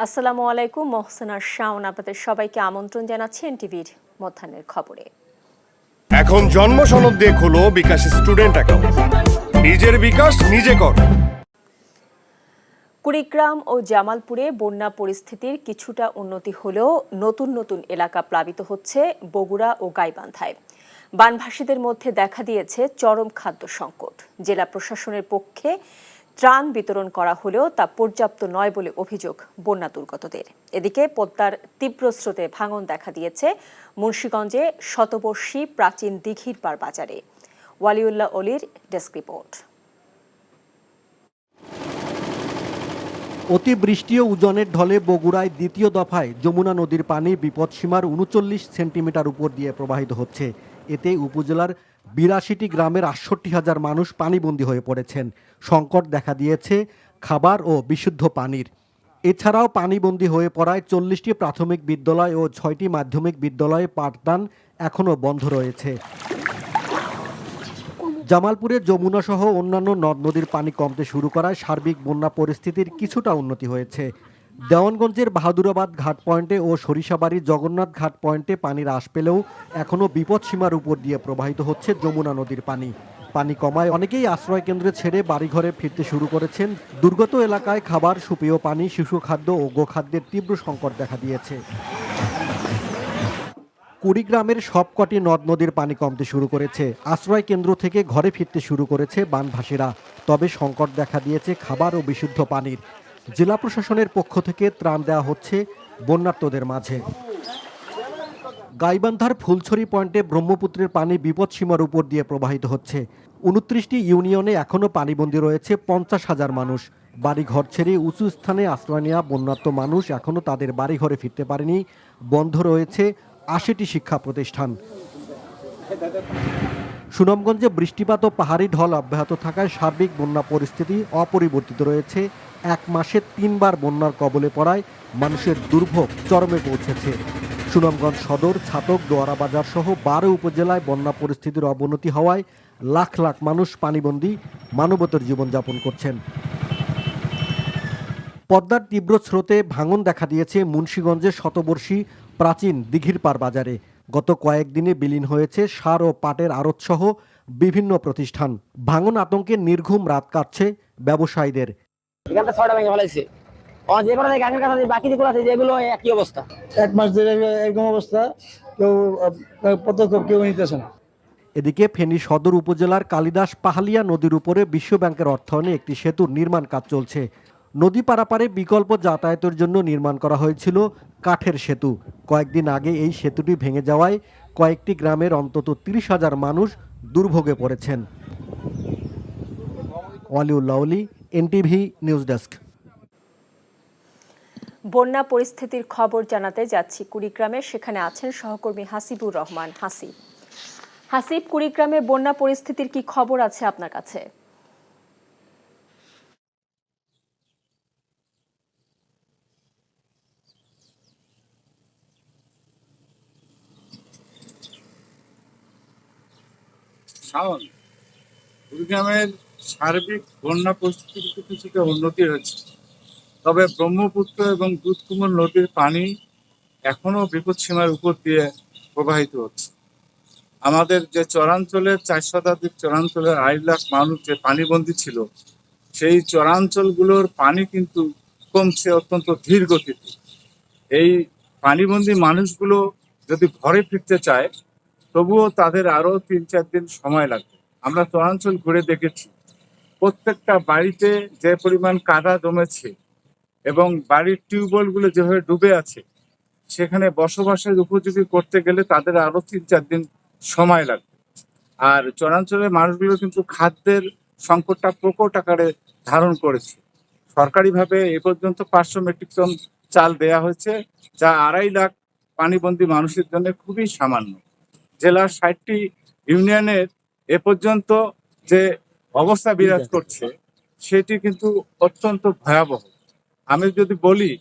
আসসালামু আলাইকুম, মহসিনা শাওন আপনাদের সবাইকে আমন্ত্রণ জানাচ্ছি এনটিভির মধ্যাহ্নের খবরে। এখন জন্ম সনদ দিয়ে খোলো বিকাশ স্টুডেন্ট অ্যাকাউন্ট, নিজের বিকাশ নিজে কর। কুড়িগ্রাম ও জামালপুরে বন্যা পরিস্থিতির কিছুটা উন্নতি হলেও নতুন নতুন এলাকা প্লাবিত হচ্ছে বগুড়া ও গাইবান্ধায়। বানভাসীদের মধ্যে দেখা দিয়েছে চরম খাদ্য সংকট। জেলা প্রশাসনের পক্ষে ত্রাণ বিতরণ করা হলেও তা পর্যাপ্ত নয় বলে অভিযোগ বন্যা দুর্গতদের। এদিকে পদ্মার তীব্র স্রোতে ভাঙন দেখা দিয়েছে মুন্সিগঞ্জে শতবর্ষী প্রাচীন দিঘির পাড় বাজারে। ওয়ালিউল্লাহ অলির ডেস্ক রিপোর্ট। অতিবৃষ্টি ও উজানের ঢলে বগুড়ায় দ্বিতীয় দফায় যমুনা নদীর পানি বিপদসীমার ৩৯ সেন্টিমিটার উপর দিয়ে প্রবাহিত হচ্ছে। এতে উপজেলার ৮২টি গ্রামের ৬৮,০০০ মানুষ পানিবন্দী হয়ে পড়েছেন। সংকট দেখা দিয়েছে খাবার ও বিশুদ্ধ পানির। এছাড়াও পানিবন্দী হয়ে পড়ায় ৪০টি প্রাথমিক বিদ্যালয় ও ৬টি মাধ্যমিক বিদ্যালয়ে পাঠদান এখনও বন্ধ রয়েছে। জামালপুরে যমুনা সহ অন্যান্য নদ নদীর পানি কমতে শুরু করায় সার্বিক বন্যা পরিস্থিতির কিছুটা উন্নতি হয়েছে। দেওয়ানগঞ্জের বাহাদুরাবাদ ঘাট পয়েন্টে ও সরিষাবাড়ির জগন্নাথ ঘাট পয়েন্টে পানির হ্রাস পেলেও এখনও বিপদসীমার উপর দিয়ে প্রবাহিত হচ্ছে যমুনা নদীর পানি। পানি কমায় অনেকেই আশ্রয় কেন্দ্রে ছেড়ে বাড়িঘরে ফিরতে শুরু করেছেন। দুর্গত এলাকায় খাবার, সুপেয় পানি, শিশু খাদ্য ও গোখাদ্যের তীব্র সংকট দেখা দিয়েছে। কুড়িগ্রামের সবকটি নদ নদীর পানি কমতে শুরু করেছে। আশ্রয় কেন্দ্র থেকে ঘরে ফিরতে শুরু করেছে বানভাসীরা। তবে সংকট দেখা দিয়েছে খাবার ও বিশুদ্ধ পানির। জেলা প্রশাসনের পক্ষ থেকে ত্রাণ দেওয়া হচ্ছে বন্যার্তদের মাঝে। গাইবান্ধার ফুলছড়ি পয়েন্টে ব্রহ্মপুত্রের পানি বিপদসীমার উপর দিয়ে প্রবাহিত হচ্ছে। ২৯টি ইউনিয়নে এখনও পানিবন্দী রয়েছে ৫০,০০০ মানুষ। বাড়িঘর ছেড়ে উঁচু স্থানে আশ্রয় নেওয়া বন্যার্ত মানুষ এখনও তাদের বাড়িঘরে ফিরতে পারেনি। বন্ধ রয়েছে ৮০টি শিক্ষা প্রতিষ্ঠান। সুনামগঞ্জে বৃষ্টিপাত ও পাহাড়ি ঢল অব্যাহত থাকায় সার্বিক বন্যা পরিস্থিতি অপরিবর্তিত রয়েছে। এক মাসে ৩ বার বন্যার কবলে পড়ায় মানুষের দুর্ভোগ চরমে পৌঁছেছে। সুনামগঞ্জ সদর, ছাতক, দোয়ারা বাজার সহ ১২ উপজেলায় বন্যা পরিস্থিতির অবনতি হওয়ায় লাখ লাখ মানুষ পানিবন্দী মানবেতর জীবনযাপন করছেন। পদ্মার তীব্র স্রোতে ভাঙন দেখা দিয়েছে মুন্সিগঞ্জের শতবর্ষী প্রাচীন দিঘির পাড় বাজারে। গত কয়েকদিনে বিলীন হয়েছে সার ও পাটের আড়তসহ বিভিন্ন প্রতিষ্ঠান। ভাঙন আতঙ্কে নির্ঘুম রাত কাটছে ব্যবসায়ীদের। এখানটা ৬টা ভেঙে ফেলাইছে। যে কোনো গাছের কাছে বাকি যেগুলো আছে যেগুলো একই অবস্থা। ১ মাস ধরে এরকম অবস্থা, কেউ পদক্ষেপ কেউ নিতেছে না। এদিকে ফেনী সদর উপজেলার কালিদাস পাহালিয়া নদীর উপরে বিশ্ব ব্যাংকের অর্থায়নে একটি সেতুর নির্মাণ কাজ চলছে। নদী পারাপারে বিকল্প যাতায়াতের জন্য নির্মাণ করা হয়েছিল কাঠের সেতু। কয়েকদিন আগে এই সেতুটি ভেঙে যাওয়ায় কয়েকটি গ্রামের অন্তত ৩০,০০০ মানুষ দুর্ভোগে পড়েছেন। ওয়ালিউল্লাহ অলি, এনটিভি নিউজ ডেস্ক। বন্যা পরিস্থিতির খবর জানাতে যাচ্ছি কুড়িগ্রামে। সেখানে আছেন সহকর্মী হাসিবুর রহমান। হাসিব, কুড়িগ্রামে বন্যা পরিস্থিতির কি খবর আছে আপনার কাছে? কুড়িগ্রামের সার্বিক বন্যা পরিস্থিতিতে কিছুটা উন্নতি হয়েছে, তবে ব্রহ্মপুত্র এবং দুধকুমর নদীর পানি এখনো বিপদসীমার উপর দিয়ে প্রবাহিত হচ্ছে। আমাদের যে চরাঞ্চলের ৪ শতাধিক চরাঞ্চলের ২.৫ লাখ মানুষ যে পানিবন্দী ছিল, সেই চরাঞ্চলগুলোর পানি কিন্তু কমছে অত্যন্ত ধীর গতিতে। এই পানিবন্দী মানুষগুলো যদি ঘরে ফিরতে চায়, তবুও তাদের আরো ৩-৪ দিন সময় লাগবে। আমরা চরাঞ্চল ঘুরে দেখেছি, প্রত্যেকটা বাড়িতে যে পরিমাণ কাদা জমেছে এবং বাড়ির টিউবওয়েলগুলো যেভাবে ডুবে আছে, সেখানে বসবাসের উপযোগী করতে গেলে তাদের আরো ৩-৪ দিন সময় লাগবে। আর চরাঞ্চলের মানুষগুলো কিন্তু খাদ্যের সংকটটা প্রকট আকারে ধারণ করেছে। সরকারিভাবে এ পর্যন্ত ৫০০ মেট্রিক টন চাল দেয়া হয়েছে, যা ২.৫ লাখ পানিবন্দী মানুষের জন্য খুবই সামান্য। জেলার ৬০টি ইউনিয়নের এ পর্যন্ত যে অবস্থা বিরাজ করছে, সেটি কিন্তু অত্যন্ত ভয়াবহ। আমি যদি বলি,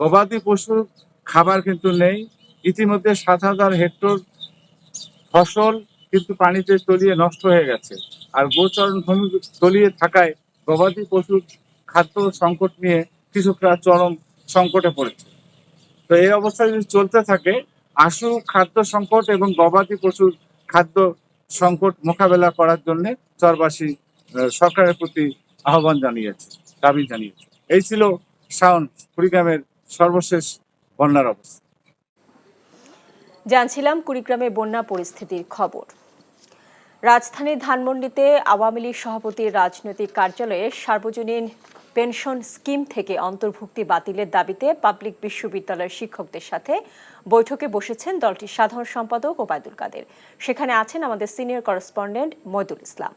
গবাদি পশুর খাবার কিন্তু নেই। ইতিমধ্যে ৭,০০০ হেক্টর ফসল কিন্তু পানিতে তলিয়ে নষ্ট হয়ে গেছে। আর গোচরণ ভূমি তলিয়ে থাকায় গবাদি পশুর খাদ্য সংকট নিয়ে কৃষকরা চরম সংকটে পড়েছে। তো এই অবস্থা যদি চলতে থাকে, আশু খাদ্য সংকট এবং গবাদি পশুর খাদ্য সংকট মোকাবেলা করার জন্য চরবাসী সরকারের প্রতি আহ্বান জানিয়েছে, দাবি জানিয়েছে। এই ছিল শাওন কুড়িগ্রামের সর্বশেষ বন্যার অবস্থা। জানছিলাম কুড়িগ্রামে বন্যা পরিস্থিতির খবর। রাজধানীর ধানমন্ডিতে আওয়ামী লীগ সভাপতির রাজনৈতিক কার্যালয়ে সার্বজনীন পেনশন স্কিম থেকে অন্তর্ভুক্তি বাতিলের দাবিতে পাবলিক বিশ্ববিদ্যালয়ের শিক্ষকদের সাথে বৈঠকে বসেছেন দলটির সাধারণ সম্পাদক ওবায়দুল কাদের। সেখানে আছেন আমাদের সিনিয়র করেসপন্ডেন্ট মইদুল ইসলাম।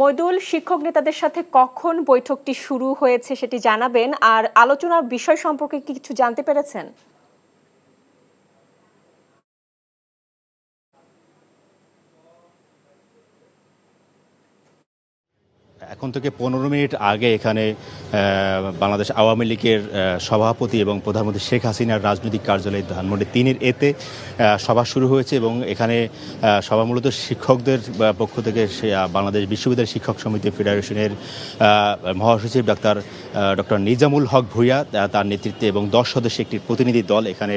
মইদুল, শিক্ষক নেতাদের সাথে কখন বৈঠকটি শুরু হয়েছে সেটি জানাবেন, আর আলোচনার বিষয় সম্পর্কে কিছু জানতে পেরেছেন? এখন থেকে 15 মিনিট আগে এখানে বাংলাদেশ আওয়ামী লীগের সভাপতি এবং প্রধানমন্ত্রী শেখ হাসিনার রাজনৈতিক কার্যালয় ধানমন্ডি 3-এর এতে সভা শুরু হয়েছে এবং এখানে সভা মূলত শিক্ষকদের পক্ষ থেকে বাংলাদেশ বিশ্ববিদ্যালয় শিক্ষক সমিতি ফেডারেশনের মহাসচিব ডক্টর নিজামুল হক ভূঁইয়া তার নেতৃত্বে এবং 10 সদস্যের একটি প্রতিনিধি দল এখানে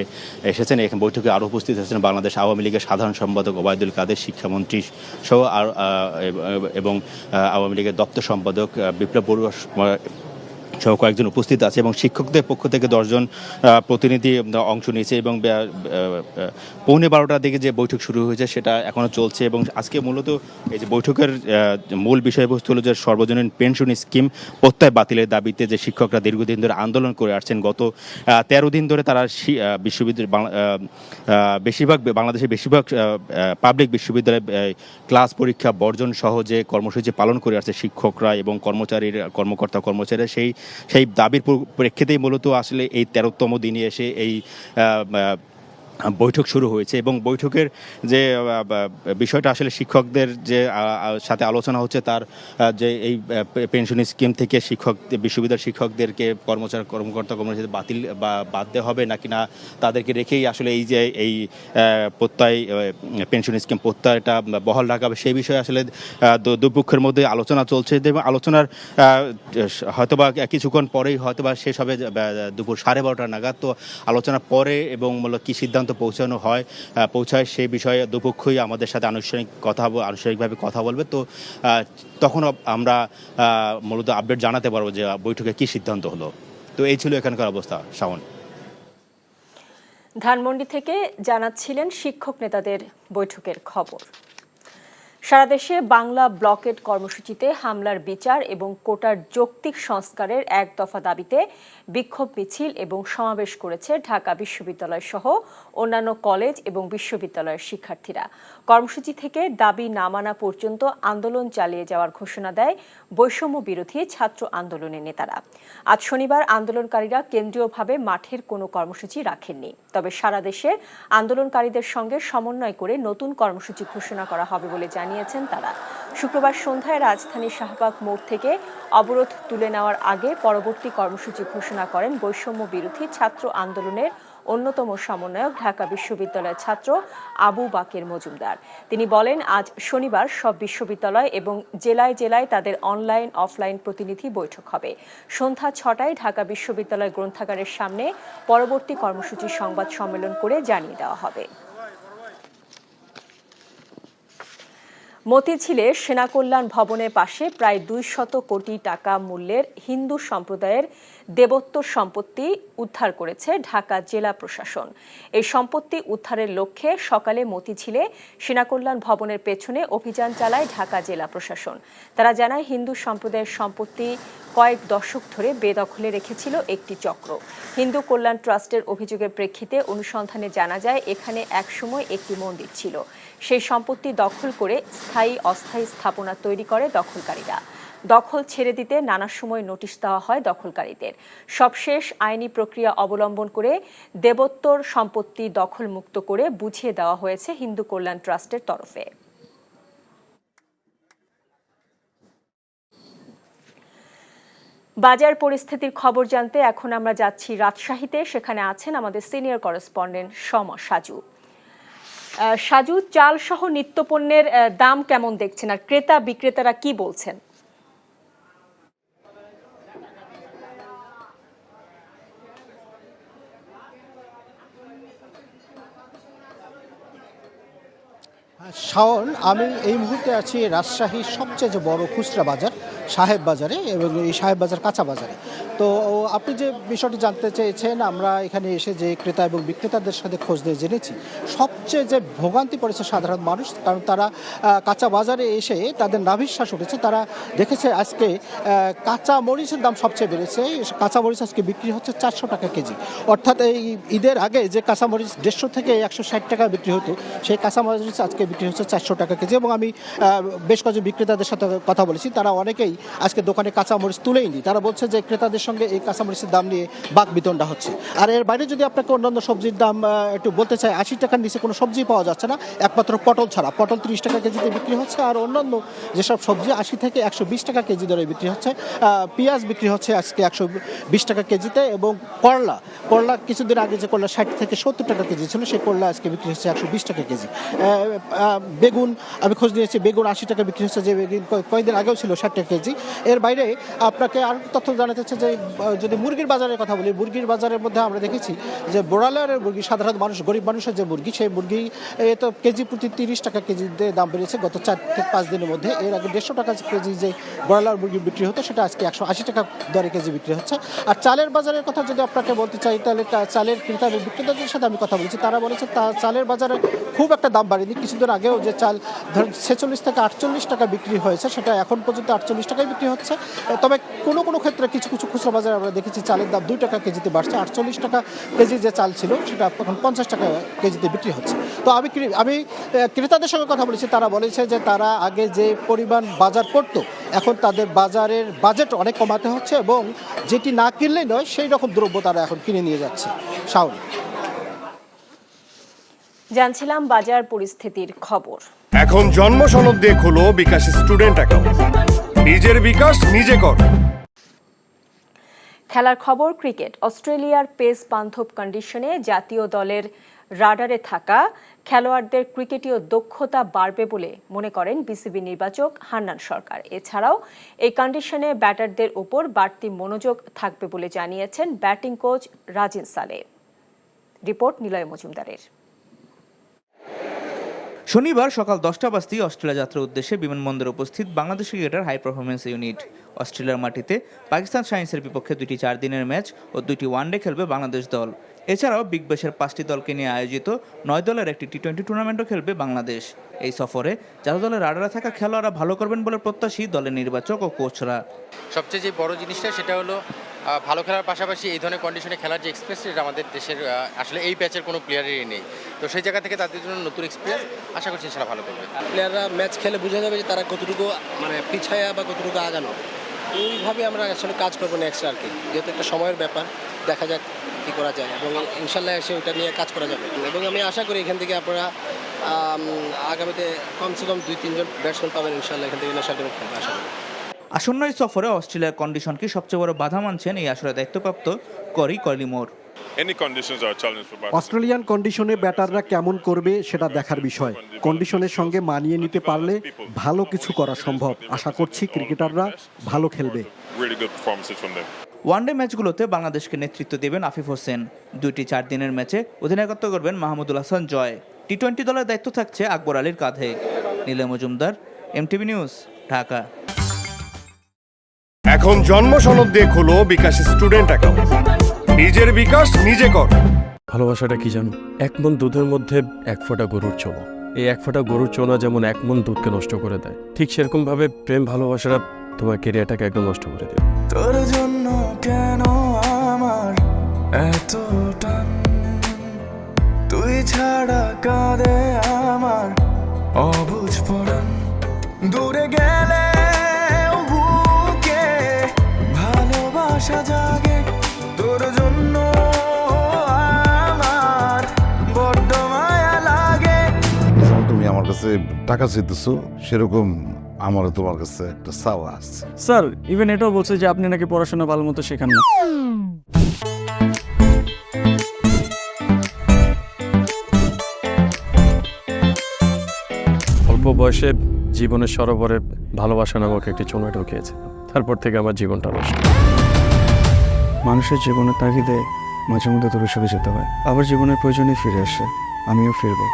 এসেছেন। এখানে বৈঠকে আরও উপস্থিত আছেন বাংলাদেশ আওয়ামী লীগের সাধারণ সম্পাদক ওবায়দুল কাদের, শিক্ষামন্ত্রী সহ এবং আওয়ামী লীগের দপ্তর সম্পাদক বিপ্লব বড়ুয়া সহ কয়েকজন উপস্থিত আছে এবং শিক্ষকদের পক্ষ থেকে 10 জন প্রতিনিধি অংশ নিয়েছে এবং 11:15টার দিকে যে বৈঠক শুরু হয়েছে সেটা এখনও চলছে। এবং আজকে মূলত এই যে বৈঠকের মূল বিষয়বস্তু হলো যে সর্বজনীন পেনশন স্কিম প্রত্যয় বাতিলের দাবিতে যে শিক্ষকরা দীর্ঘদিন ধরে আন্দোলন করে আসছেন। গত 13 দিন ধরে তারা বাংলাদেশের বেশিরভাগ পাবলিক বিশ্ববিদ্যালয়ে ক্লাস পরীক্ষা বর্জন সহ যে কর্মসূচি পালন করে আসছে শিক্ষকরা এবং কর্মচারীরা সেই দাবির প্রেক্ষিতেই মূলত আসলে এই 13তম দিনে এসে এই বৈঠক শুরু হয়েছে এবং বৈঠকের যে বিষয়টা আসলে শিক্ষকদের যে সাথে আলোচনা হচ্ছে তার যে এই পেনশন স্কিম থেকে বিশ্ববিদ্যালয় শিক্ষকদেরকে কর্মচারী বাতিল বা বাদ দেওয়া হবে নাকি না তাদেরকে রেখেই আসলে এই যে এই পেনশন স্কিম প্রত্যয়টা বহাল রাখা হবে সেই বিষয়ে আসলে দুপক্ষের মধ্যে আলোচনা চলছে এবং আলোচনার হয়তোবা কিছুক্ষণ পরেই হয়তোবা শেষ হবে দুপুর 12:30 নাগাদ। তো আলোচনার পরে এবং মূলত কী সিদ্ধান্ত পৌঁছায় সেই বিষয়ে দুপক্ষই আমাদের সাথে আনুষ্ঠানিকভাবে কথা বলবে। তো তখন আমরা মূলত আপডেট জানাতে পারবো যে বৈঠকে কি সিদ্ধান্ত হলো। তো এই ছিল এখানকার অবস্থা। শাওন, ধানমন্ডি থেকে জানাচ্ছিলেন শিক্ষক নেতাদের বৈঠকের খবর। সারা দেশে বাংলা ব্লকেট কর্মসূচিতে হামলার বিচার এবং কোটার যৌক্তিক সংস্কারের এক দফা দাবিতে বিক্ষোভ মিছিল এবং সমাবেশ করেছে ঢাকা বিশ্ববিদ্যালয় সহ অন্যান্য কলেজ এবং বিশ্ববিদ্যালয়ের শিক্ষার্থীরা। কর্মসূচি থেকে দাবি না মানা পর্যন্ত আন্দোলন চালিয়ে যাওয়ার ঘোষণা দেয় বৈষম্য বিরোধী ছাত্র আন্দোলনের নেতারা। আজ শনিবার আন্দোলনকারীরা কেন্দ্রীয়ভাবে মাঠের কোনো কর্মসূচি রাখেননি, তবে সারা দেশে আন্দোলনকারীদের সঙ্গে সমন্বয় করে নতুন কর্মসূচি ঘোষণা করা হবে বলে জানিয়েছেন তারা। শুক্রবার সন্ধ্যায় রাজধানীর শাহবাগ মোড় থেকে অবরোধ তুলে নেওয়ার আগে পরবর্তী কর্মসূচি ঘোষণা করেন বৈষম্য বিরোধী ছাত্র আন্দোলনের অন্যতম সমন্বয়ক ঢাকা বিশ্ববিদ্যালয়ের ছাত্র আবু বাকের মজুমদার। তিনি বলেন, আজ শনিবার সব বিশ্ববিদ্যালয় এবং জেলায় জেলায় তাদের অনলাইন অফলাইন প্রতিনিধি বৈঠক হবে। সন্ধ্যা 6টায় ঢাকা বিশ্ববিদ্যালয় গ্রন্থাগারের সামনে পরবর্তী কর্মসূচির সংবাদ সম্মেলন করে জানিয়ে দেওয়া হবে। মতিঝিলে সেনা কল্যাণ ভবনের পাশে প্রায় 200 কোটি টাকা মূল্যের হিন্দু সম্প্রদায়ের দেবোত্তর সম্পত্তি উদ্ধার করেছে ঢাকা জেলা প্রশাসন। এই সম্পত্তি উদ্ধারের লক্ষ্যে সকালে মতিঝিলে সেনা কল্যাণ ভবনের পেছনে অভিযান চালায় ঢাকা জেলা প্রশাসন। তারা জানায়, হিন্দু সম্প্রদায়ের সম্পত্তি কয়েক দশক ধরে বেদখলে রেখেছিল একটি চক্র। হিন্দু কল্যাণ ট্রাস্টের অভিযোগের প্রেক্ষিতে অনুসন্ধানে জানা যায়, এখানে একসময় একটি মন্দির ছিল। সেই সম্পত্তি দখল করে স্থায়ী অস্থায়ী স্থাপনা তৈরি করে দখলকারীরা। দখল ছেড়ে দিতে নানা সময় নোটিশ দেওয়া হয় দখলকারীদের। সবশেষ আইনি প্রক্রিয়া অবলম্বন করে দেবোত্তর সম্পত্তি দখল মুক্ত করে বুঝিয়ে দেওয়া হয়েছে হিন্দু কল্যাণ ট্রাস্টের তরফে। বাজার পরিস্থিতির খবর জানতে এখন আমরা যাচ্ছি রাজশাহীতে। সেখানে আছেন আমাদের সিনিয়র করেসপন্ডেন্ট সাজু। সাজু, চাল সহ নিত্যপণ্যের দাম কেমন দেখছেন আর ক্রেতা বিক্রেতারা কি বলছেন? শাওন, আমি এই মুহূর্তে আছি রাজশাহীর সবচেয়ে যে বড় খুচরা বাজার সাহেব বাজারে, এবং এই সাহেব বাজার কাঁচা বাজারে। তো আপনি যে বিষয়টি জানতে চেয়েছেন, আমরা এখানে এসে যে ক্রেতা এবং বিক্রেতাদের সাথে খোঁজ নিয়ে জেনেছি সবচেয়ে যে ভোগান্তি পড়েছে সাধারণ মানুষ, কারণ তারা কাঁচা বাজারে এসে তাদের নাভিশ্বাস উঠেছে। তারা দেখেছে আজকে কাঁচা মরিচের দাম সবচেয়ে বেড়েছে। কাঁচা মরিচ আজকে বিক্রি হচ্ছে 400 টাকা কেজি, অর্থাৎ এই ঈদের আগে যে কাঁচা মরিচ 150 থেকে 160 টাকা বিক্রি হতো, সেই কাঁচা মরিচ আজকে বিক্রি হচ্ছে 400 টাকা কেজি। এবং আমি বেশ কয়েকজন বিক্রেতাদের সাথে কথা বলেছি, তারা অনেকেই আজকে দোকানে কাঁচা মরিচ তুলেইনি। তারা বলছে যে ক্রেতাদের সঙ্গে এই কাঁচা মরিচের দাম নিয়ে বাক বিতণ্ডা হচ্ছে। আর এর বাইরে যদি আপনাকে অন্যান্য সবজির দাম একটু বলতে চাই, 80 টাকার নিচে কোনো সবজি পাওয়া যাচ্ছে না, একমাত্র পটল ছাড়া। পটল 30 টাকা কেজিতে বিক্রি হচ্ছে, আর অন্যান্য যেসব সবজি 80 থেকে 120 টাকা কেজি দরে বিক্রি হচ্ছে। পেঁয়াজ বিক্রি হচ্ছে আজকে 120 টাকা কেজিতে, এবং করলা কিছুদিন আগে যে করলা 60 থেকে 70 টাকা কেজি ছিল, সেই করলা আজকে বিক্রি হচ্ছে 120 টাকা কেজি। বেগুন আমি খোঁজ নিয়েছি, বেগুন 80 টাকা বিক্রি হচ্ছে, যে বেগুন কয়েকদিন আগেও ছিল 60 টাকা কেজি। এর বাইরে আপনাকে আর তথ্য জানাতে হচ্ছে যে যদি মুরগির বাজারের কথা বলি, মুরগির বাজারের মধ্যে আমরা দেখেছি যে ব্রয়লারের মুরগি, সাধারণ মানুষ, গরিব মানুষের যে মুরগি, সেই মুরগি তো কেজি প্রতি 30 টাকা কেজিতে দাম বেড়েছে গত 4 থেকে 5 দিনের মধ্যে। এর আগে 150 টাকা কেজি যে ব্রয়লার মুরগি বিক্রি হতো, সেটা আজকে 180 টাকা দরে কেজি বিক্রি হচ্ছে। আর চালের বাজারের কথা যদি আপনাকে বলতে চাই, তাহলে চালের ক্রেতা এবং বিক্রেতাদের সাথে আমি কথা বলেছি, তারা বলেছে চালের বাজারে খুব একটা দাম বাড়েনি। কিছুদিন আগেও যে চাল ধরেন 46 থেকে 48 টাকা বিক্রি হয়েছে, সেটা এখন পর্যন্ত 48 টাকায় বিক্রি হচ্ছে। তবে কোনো ক্ষেত্রে কিছু খুচরা বাজারে আমরা দেখেছি চালের দাম 2 টাকা কেজিতে বাড়ছে। 48 টাকা কেজি যে চাল ছিল, সেটা এখন 50 টাকা কেজিতে বিক্রি হচ্ছে। তো আমি ক্রেতাদের সঙ্গে কথা বলেছি, তারা বলেছে যে তারা আগে যে পরিমাণ বাজার করতো, এখন তাদের বাজারের বাজেট অনেক কমাতে হচ্ছে, এবং যেটি না কিনলেই নয় সেই রকম দ্রব্য তারা এখন কিনে নিয়ে যাচ্ছে। শাওন, জানছিলাম বাজার পরিস্থিতির খবর। এখন জন্ম সনদ দিয়ে খোলো বিকাশ স্টুডেন্ট অ্যাকাউন্ট। নিজের বিকাশ নিজে কর। খেলার খবর, ক্রিকেট। অস্ট্রেলিয়ার পেস বান্ধব কন্ডিশনে জাতীয় দলের রাডারে থাকা খেলোয়াড়দের ক্রিকেটীয় দক্ষতা বাড়বে বলে মনে করেন বিসিবি নির্বাচক হান্নান সরকার। এছাড়াও এই কন্ডিশনে ব্যাটারদের উপর বাড়তি মনোযোগ থাকবে বলে জানিয়েছেন ব্যাটিং কোচ রাজিন সালে। রিপোর্ট নিলয় মজুমদারের। শনিবার সকাল 10টা বাজতেই অস্ট্রেলিয়া যাত্রার উদ্দেশ্যে বিমানবন্দরে উপস্থিত Bangladesh cricketer high performance unit. অস্ট্রেলিয়ার মাটিতে পাকিস্তান শাইন্সের বিপক্ষে 2টি 4 দিনের ম্যাচ ও 2টি ওয়ানডে খেলবে বাংলাদেশ দল। এছাড়াও বিগ ব্যাশের 5টি দলকে নিয়ে আয়োজিত 9 দলের একটি টি20 টুর্নামেন্টও খেলবে বাংলাদেশ। এই সফরে জাতীয় দলের রাডারে থাকা খেলোয়াড়রা ভালো করবেন বলে প্রত্যাশী দলের নির্বাচক ও কোচরা। সবচেয়ে যে বড় জিনিসটা সেটা হলো ভালো খেলার পাশাপাশি এই ধরনের কন্ডিশনে খেলার যে এক্সপিরিয়েন্স, এটা আমাদের দেশের আসলে এই ব্যাচের কোনো প্লেয়ারেরই নেই। তো সেই জায়গা থেকে তাদের জন্য নতুন এক্সপিরিয়েন্স, আশা করছি সেটা ভালো করবে। প্লেয়াররা ম্যাচ খেলে বোঝা যাবে যে তারা কতটুকু পিছায়া বা কতটুকু আগানো। এইভাবে আমরা আসলে কাজ করবো নেক্সট আর কি, যেহেতু একটা সময়ের ব্যাপার, দেখা যাক কী করা যায়, এবং ইনশাল্লাহ এসে ওইটা নিয়ে কাজ করা যাবে। এবং আমি আশা করি এখান থেকে আপনারা আগামীতে কমসে কম 2-3 জন ব্যাটসম্যান পাবেন ইনশাল্লাহ, এখান থেকে নেশা করে খেলবে আশা করি। আসন্ন এই সফরে অস্ট্রেলিয়ার কন্ডিশনকে সবচেয়ে বড় বাধা মানছেন এই আসরে দায়িত্বপ্রাপ্ত করি কলিমোর। অস্ট্রেলিয়ান কন্ডিশনে ব্যাটাররা কেমন করবে সেটা দেখার বিষয়। কন্ডিশনের সঙ্গে মানিয়ে নিতে পারলে ভালো কিছু করা সম্ভব। আশা করছি ক্রিকেটাররা ভালো খেলবে। ওয়ানডে ম্যাচগুলোতে বাংলাদেশকে নেতৃত্ব দেবেন আফিফ হোসেন। 2টি 4 দিনের ম্যাচে অধিনায়কত্ব করবেন মাহমুদুল হাসান জয়। টি20 দলের দায়িত্ব থাকছে আকবর আলীর কাঁধে। Niloy Majumdar, MTV news, Dhaka. এখন জন্ম সনদ দিয়ে খোলো বিকাশ স্টুডেন্ট অ্যাকাউন্ট। নিজের বিকাশ নিজে কর। ভালোবাসাটা কি জানো? 1 মণ দুধের মধ্যে 1 ফোঁটা গরুর চোনা। এই 1 ফোঁটা গরুর চোনা যেমন 1 মণ দুধকে নষ্ট করে দেয়, ঠিক সেরকম ভাবে প্রেম ভালোবাসাটা তোমার ক্যারিয়ারটাকে একদম নষ্ট করে দেবে। তোর জন্য কেন আমার এত টান, তুই ছাড়া কাঁদে আমার অবুঝ পরাণ। দূরে গেলে বুকে ভালোবাসা জাগে, তোর জন্য আমার বড্ড মায়া লাগে। তুমি আমার কাছে টাকা চাইতেছো, সেরকম আমারও তোমার কাছে একটা চাওয়া আছে। স্যার ইভেন এটাও বলছে যে আপনি নাকি পড়াশোনা ভালো মতো শেখান না। অল্প বয়সে জীবনের সরোবরে ভালোবাসা নামক একটি চোনা ঢুকিয়েছে, তারপর থেকে আমার জীবনটা নষ্ট। মানুষের জীবনের তাগিদে মাঝে মধ্যে দূরে সরে যেতে হয়, আবার জীবনের প্রয়োজনে ফিরে আসে। আমিও ফিরবো।